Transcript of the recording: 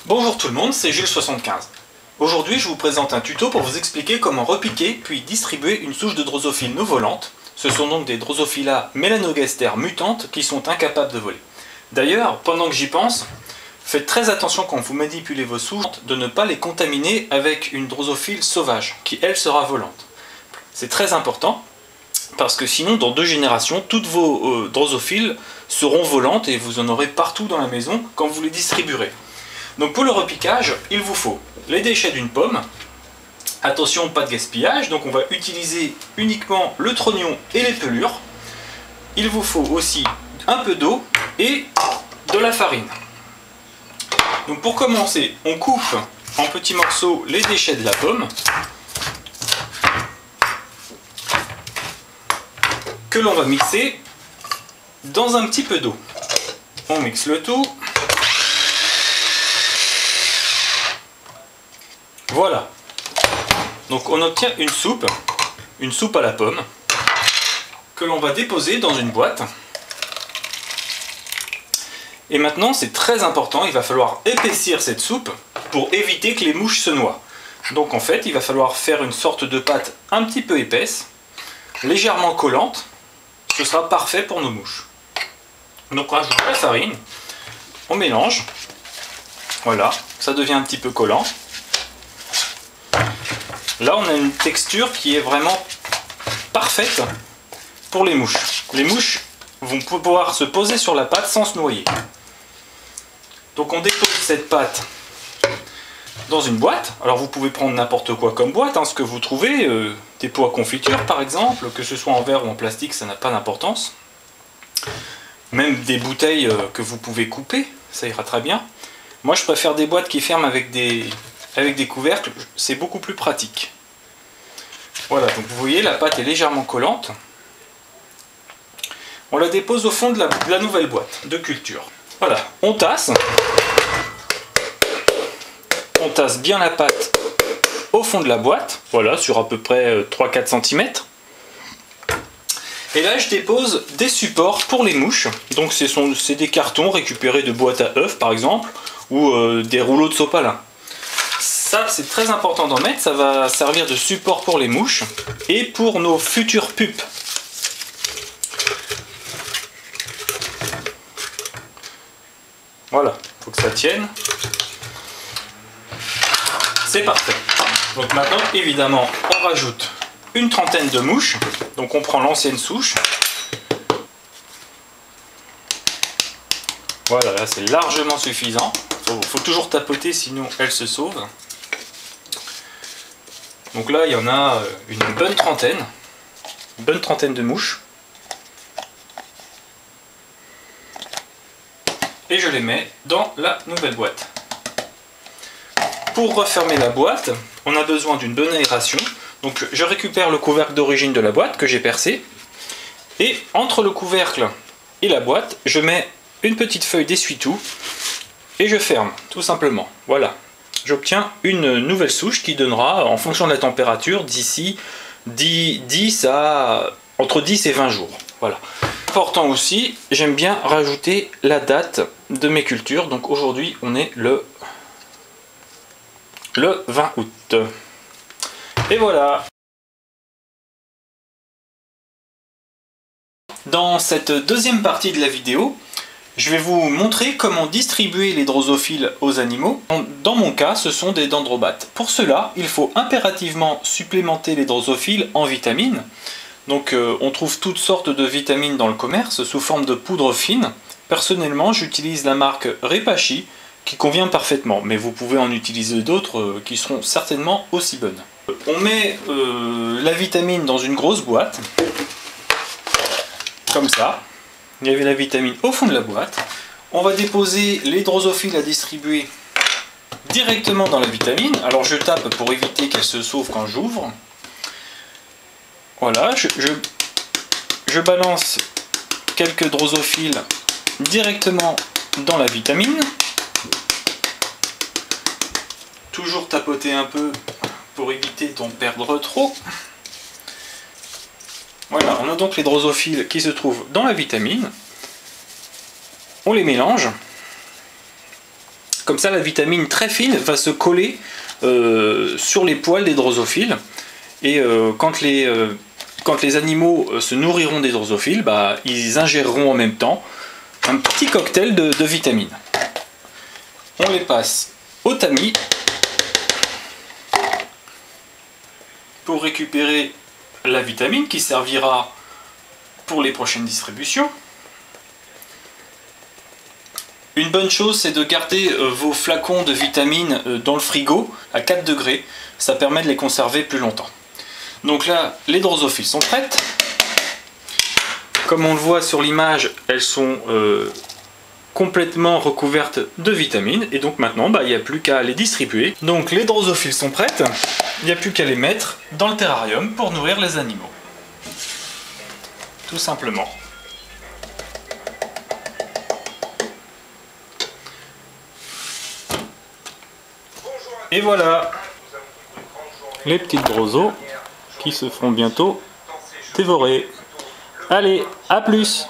Bonjour tout le monde, c'est Jules75. Aujourd'hui, je vous présente un tuto pour vous expliquer comment repiquer puis distribuer une souche de drosophile non volante. Ce sont donc des Drosophila melanogaster mutantes qui sont incapables de voler. D'ailleurs, pendant que j'y pense, faites très attention quand vous manipulez vos souches de ne pas les contaminer avec une drosophile sauvage, qui elle sera volante. C'est très important, parce que sinon, dans 2 générations, toutes vos drosophiles seront volantes et vous en aurez partout dans la maison quand vous les distribuerez. Donc pour le repiquage, il vous faut les déchets d'une pomme. Attention, pas de gaspillage, donc on va utiliser uniquement le trognon et les pelures. Il vous faut aussi un peu d'eau et de la farine. Donc pour commencer, on coupe en petits morceaux les déchets de la pomme, que l'on va mixer dans un petit peu d'eau. On mixe le tout. Voilà. Donc on obtient une soupe à la pomme, que l'on va déposer dans une boîte. Et maintenant, c'est très important, il va falloir épaissir cette soupe pour éviter que les mouches se noient. Donc en fait, il va falloir faire une sorte de pâte un petit peu épaisse, légèrement collante. Ce sera parfait pour nos mouches. Donc on rajoute la farine, on mélange. Voilà, ça devient un petit peu collant. Là, on a une texture qui est vraiment parfaite pour les mouches. Les mouches vont pouvoir se poser sur la pâte sans se noyer. Donc on dépose cette pâte dans une boîte. Alors vous pouvez prendre n'importe quoi comme boîte, ce que vous trouvez, des pots à confiture par exemple, que ce soit en verre ou en plastique, ça n'a pas d'importance. Même des bouteilles que vous pouvez couper, ça ira très bien. Moi je préfère des boîtes qui ferment avec des couvercles, c'est beaucoup plus pratique. Voilà, donc vous voyez, la pâte est légèrement collante. On la dépose au fond de la nouvelle boîte de culture. Voilà, on tasse. On tasse bien la pâte au fond de la boîte, voilà, sur à peu près 3-4 cm. Et là, je dépose des supports pour les mouches. Donc c'est des cartons récupérés de boîtes à œufs, par exemple, ou des rouleaux de sopalin. Ça, c'est très important d'en mettre, ça va servir de support pour les mouches et pour nos futures pupes. Voilà, il faut que ça tienne. C'est parfait. Donc maintenant, évidemment, on rajoute une trentaine de mouches. Donc on prend l'ancienne souche. Voilà, là c'est largement suffisant. Faut toujours tapoter, sinon elle se sauve. Donc là, il y en a une bonne trentaine de mouches. Et je les mets dans la nouvelle boîte. Pour refermer la boîte, on a besoin d'une bonne aération. Donc je récupère le couvercle d'origine de la boîte que j'ai percé. Et entre le couvercle et la boîte, je mets une petite feuille d'essuie-tout. Et je ferme, tout simplement. Voilà. J'obtiens une nouvelle souche qui donnera, en fonction de la température, d'ici entre 10 et 20 jours. Voilà. Important aussi, j'aime bien rajouter la date de mes cultures. Donc aujourd'hui, on est le 20 août. Et voilà. Dans cette deuxième partie de la vidéo, je vais vous montrer comment distribuer les drosophiles aux animaux. Dans mon cas, ce sont des dendrobates. Pour cela, il faut impérativement supplémenter les drosophiles en vitamines. Donc on trouve toutes sortes de vitamines dans le commerce sous forme de poudre fine. Personnellement, j'utilise la marque Repashy qui convient parfaitement, mais vous pouvez en utiliser d'autres qui seront certainement aussi bonnes. On met la vitamine dans une grosse boîte, comme ça. Il y avait la vitamine au fond de la boîte. On va déposer les drosophiles à distribuer directement dans la vitamine. Alors je tape pour éviter qu'elle se sauve quand j'ouvre. Voilà, je balance quelques drosophiles directement dans la vitamine. Toujours tapoter un peu pour éviter d'en perdre trop. Voilà, on a donc les drosophiles qui se trouvent dans la vitamine. On les mélange. Comme ça, la vitamine très fine va se coller sur les poils des drosophiles. Et quand les animaux se nourriront des drosophiles, bah, ils ingéreront en même temps un petit cocktail de vitamines. On les passe au tamis pour récupérer la vitamine qui servira pour les prochaines distributions. Une bonne chose, c'est de garder vos flacons de vitamines dans le frigo à 4 degrés. Ça permet de les conserver plus longtemps. Donc là, les drosophiles sont prêtes. Comme on le voit sur l'image, elles sont complètement recouvertes de vitamines. Et donc maintenant, il n'y a plus qu'à les distribuer. Donc les drosophiles sont prêtes. Il n'y a plus qu'à les mettre dans le terrarium pour nourrir les animaux. Tout simplement. Et voilà les petites drosos qui se feront bientôt dévorer. Allez, à plus!